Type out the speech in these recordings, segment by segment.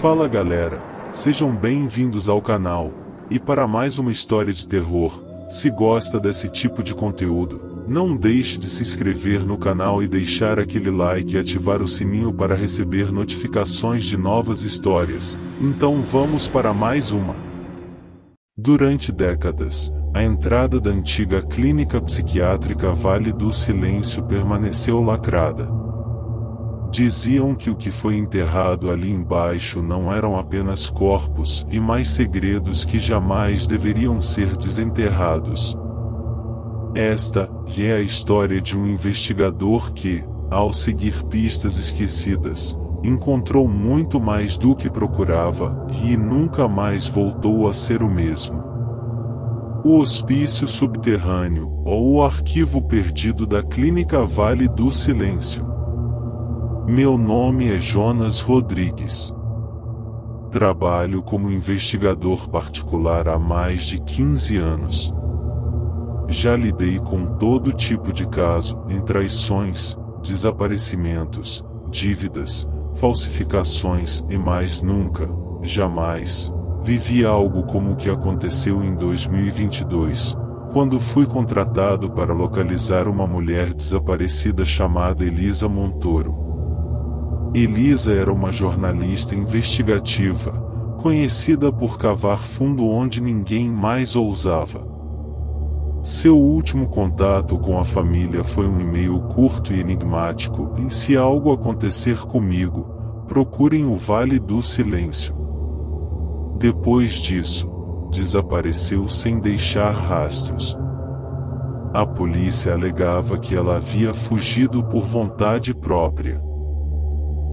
Fala galera, sejam bem-vindos ao canal, e para mais uma história de terror. Se gosta desse tipo de conteúdo, não deixe de se inscrever no canal e deixar aquele like e ativar o sininho para receber notificações de novas histórias. Então vamos para mais uma. Durante décadas, a entrada da antiga clínica psiquiátrica Vale do Silêncio permaneceu lacrada. Diziam que o que foi enterrado ali embaixo não eram apenas corpos e mais segredos que jamais deveriam ser desenterrados. Esta é a história de um investigador que, ao seguir pistas esquecidas, encontrou muito mais do que procurava e nunca mais voltou a ser o mesmo. O Hospício Subterrâneo, ou o Arquivo Perdido da Clínica Vale do Silêncio. Meu nome é Jonas Rodrigues. Trabalho como investigador particular há mais de 15 anos. Já lidei com todo tipo de caso, em traições, desaparecimentos, dívidas, falsificações e mais nunca, jamais, vivi algo como o que aconteceu em 2022, quando fui contratado para localizar uma mulher desaparecida chamada Elisa Montoro. Elisa era uma jornalista investigativa, conhecida por cavar fundo onde ninguém mais ousava. Seu último contato com a família foi um e-mail curto e enigmático: e se algo acontecer comigo, procurem o Vale do Silêncio. Depois disso, desapareceu sem deixar rastros. A polícia alegava que ela havia fugido por vontade própria.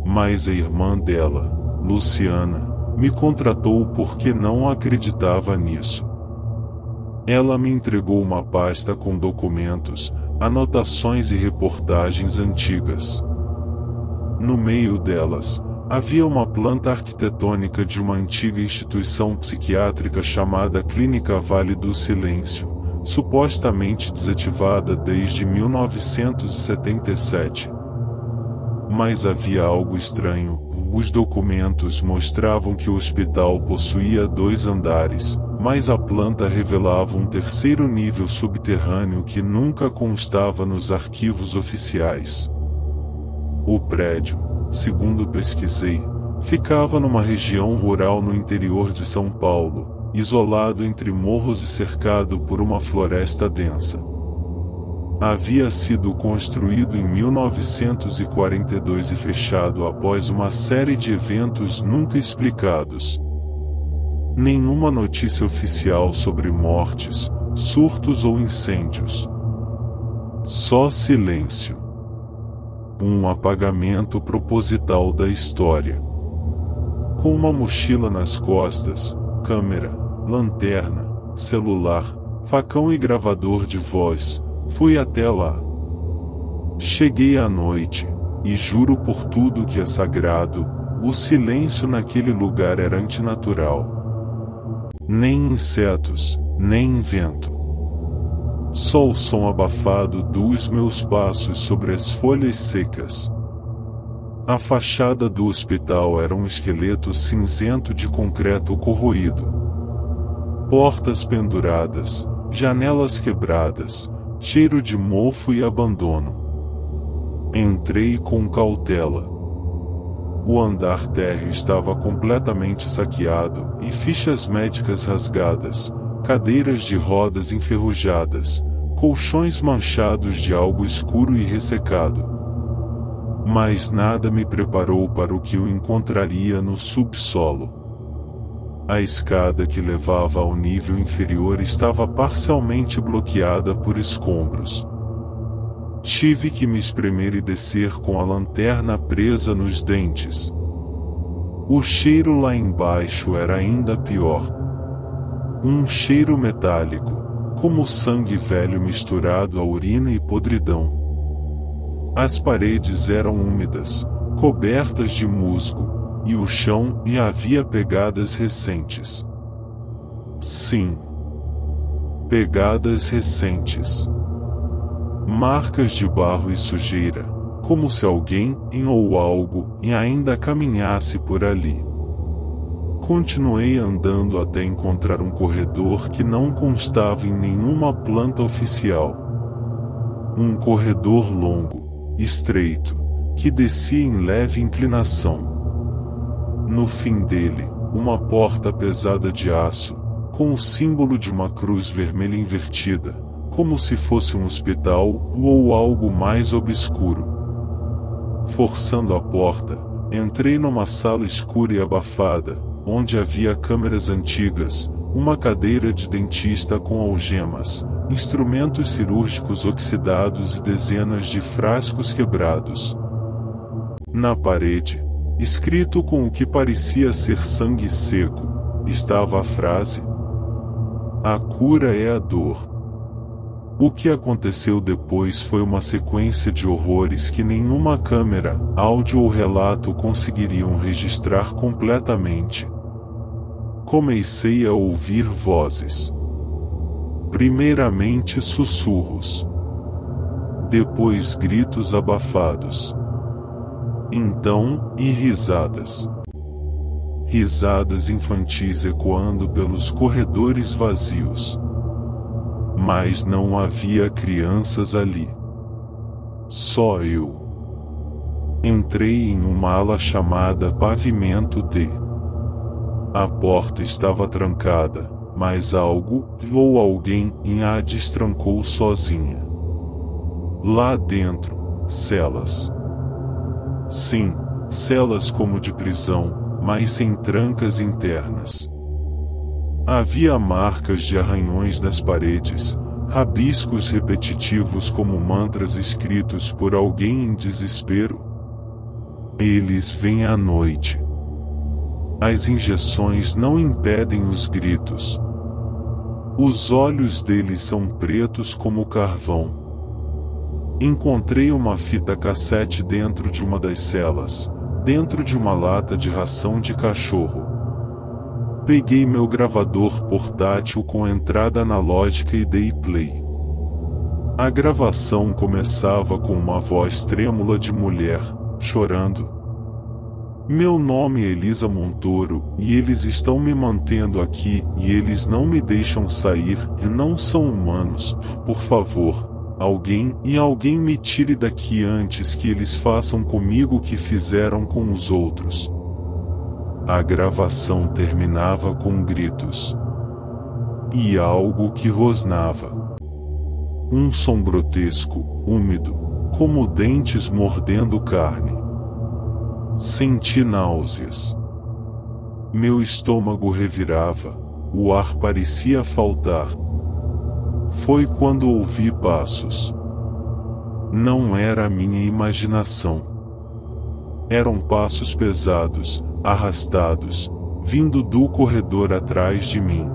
Mas a irmã dela, Luciana, me contratou porque não acreditava nisso. Ela me entregou uma pasta com documentos, anotações e reportagens antigas. No meio delas, havia uma planta arquitetônica de uma antiga instituição psiquiátrica chamada Clínica Vale do Silêncio, supostamente desativada desde 1977. Mas havia algo estranho. Os documentos mostravam que o hospital possuía 2 andares, mas a planta revelava um terceiro nível subterrâneo que nunca constava nos arquivos oficiais. O prédio, segundo pesquisei, ficava numa região rural no interior de São Paulo, isolado entre morros e cercado por uma floresta densa. Havia sido construído em 1942 e fechado após uma série de eventos nunca explicados. Nenhuma notícia oficial sobre mortes, surtos ou incêndios. Só silêncio. Um apagamento proposital da história. Com uma mochila nas costas, câmera, lanterna, celular, facão e gravador de voz, fui até lá. Cheguei à noite, e juro por tudo que é sagrado, o silêncio naquele lugar era antinatural. Nem insetos, nem vento. Só o som abafado dos meus passos sobre as folhas secas. A fachada do hospital era um esqueleto cinzento de concreto corroído. Portas penduradas, janelas quebradas, cheiro de mofo e abandono. Entrei com cautela. O andar térreo estava completamente saqueado, e fichas médicas rasgadas, cadeiras de rodas enferrujadas, colchões manchados de algo escuro e ressecado. Mas nada me preparou para o que eu encontraria no subsolo. A escada que levava ao nível inferior estava parcialmente bloqueada por escombros. Tive que me espremer e descer com a lanterna presa nos dentes. O cheiro lá embaixo era ainda pior. Um cheiro metálico, como sangue velho misturado a urina e podridão. As paredes eram úmidas, cobertas de musgo, e o chão havia pegadas recentes. Sim. Pegadas recentes. Marcas de barro e sujeira, como se alguém ou algo ainda caminhasse por ali. Continuei andando até encontrar um corredor que não constava em nenhuma planta oficial. Um corredor longo, estreito, que descia em leve inclinação. No fim dele, uma porta pesada de aço, com o símbolo de uma cruz vermelha invertida, como se fosse um hospital ou algo mais obscuro. Forçando a porta, entrei numa sala escura e abafada, onde havia câmeras antigas, uma cadeira de dentista com algemas, instrumentos cirúrgicos oxidados e dezenas de frascos quebrados. Na parede, escrito com o que parecia ser sangue seco, estava a frase: "A cura é a dor." O que aconteceu depois foi uma sequência de horrores que nenhuma câmera, áudio ou relato conseguiriam registrar completamente. Comecei a ouvir vozes. Primeiramente sussurros. Depois gritos abafados. Então, risadas. Risadas infantis ecoando pelos corredores vazios. Mas não havia crianças ali. Só eu. Entrei em uma ala chamada Pavimento D. A porta estava trancada, mas algo, ou alguém, a destrancou sozinha. Lá dentro, celas. Sim, celas como de prisão, mas sem trancas internas. Havia marcas de arranhões nas paredes, rabiscos repetitivos como mantras escritos por alguém em desespero. Eles vêm à noite. As injeções não impedem os gritos. Os olhos deles são pretos como carvão. Encontrei uma fita cassete dentro de uma das celas, dentro de uma lata de ração de cachorro. Peguei meu gravador portátil com entrada analógica e dei play. A gravação começava com uma voz trêmula de mulher, chorando. "Meu nome é Elisa Montoro, e eles estão me mantendo aqui, e eles não me deixam sair, e não são humanos. Por favor, alguém me tire daqui antes que eles façam comigo o que fizeram com os outros." A gravação terminava com gritos. E algo que rosnava. Um som grotesco, úmido, como dentes mordendo carne. Senti náuseas. Meu estômago revirava, o ar parecia faltar. Foi quando ouvi passos. Não era a minha imaginação. Eram passos pesados, arrastados, vindo do corredor atrás de mim.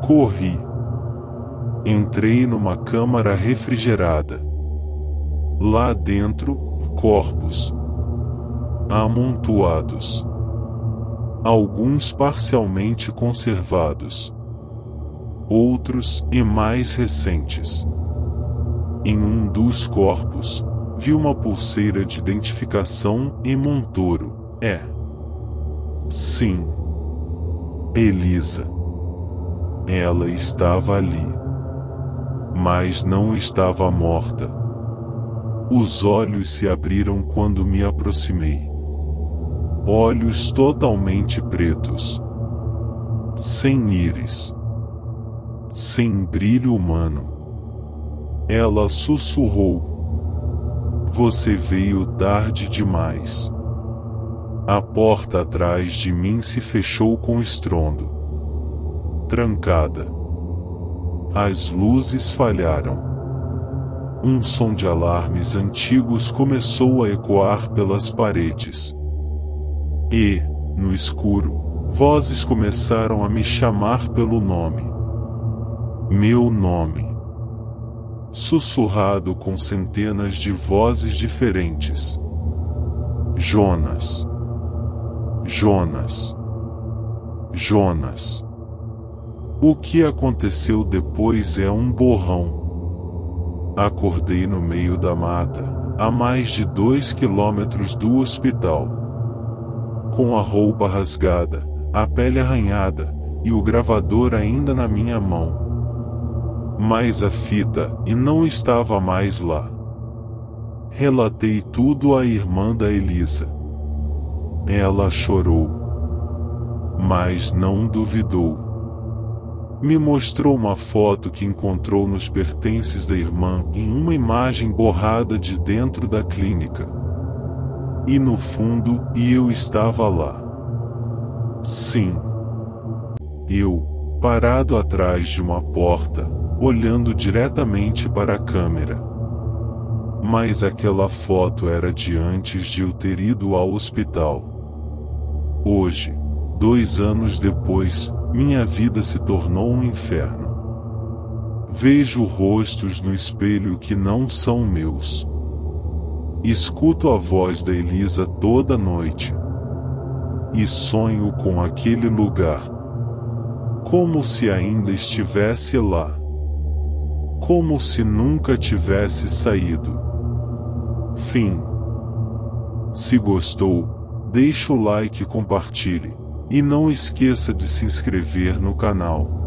Corri. Entrei numa câmara refrigerada. Lá dentro, corpos amontoados. Alguns parcialmente conservados. Outros, e mais recentes. Em um dos corpos, vi uma pulseira de identificação e Montoro. Sim. Elisa. Ela estava ali. Mas não estava morta. Os olhos se abriram quando me aproximei. Olhos totalmente pretos. Sem íris. Sem brilho humano. Ela sussurrou: "Você veio tarde demais." A porta atrás de mim se fechou com estrondo. Trancada. As luzes falharam. Um som de alarmes antigos começou a ecoar pelas paredes. E, no escuro, vozes começaram a me chamar pelo nome. Meu nome. Sussurrado com centenas de vozes diferentes. Jonas. Jonas. Jonas. O que aconteceu depois é um borrão. Acordei no meio da mata, a mais de 2 quilômetros do hospital. Com a roupa rasgada, a pele arranhada, e o gravador ainda na minha mão. Mas a fita, e não estava mais lá. Relatei tudo à irmã da Elisa. Ela chorou. Mas não duvidou. Me mostrou uma foto que encontrou nos pertences da irmã em uma imagem borrada de dentro da clínica. E no fundo, eu estava lá. Sim. Eu, parado atrás de uma porta, olhando diretamente para a câmera. Mas aquela foto era de antes de eu ter ido ao hospital. Hoje, 2 anos depois, minha vida se tornou um inferno. Vejo rostos no espelho que não são meus. Escuto a voz da Elisa toda noite. E sonho com aquele lugar. Como se ainda estivesse lá. Como se nunca tivesse saído. Fim. Se gostou, deixe o like e compartilhe. E não esqueça de se inscrever no canal.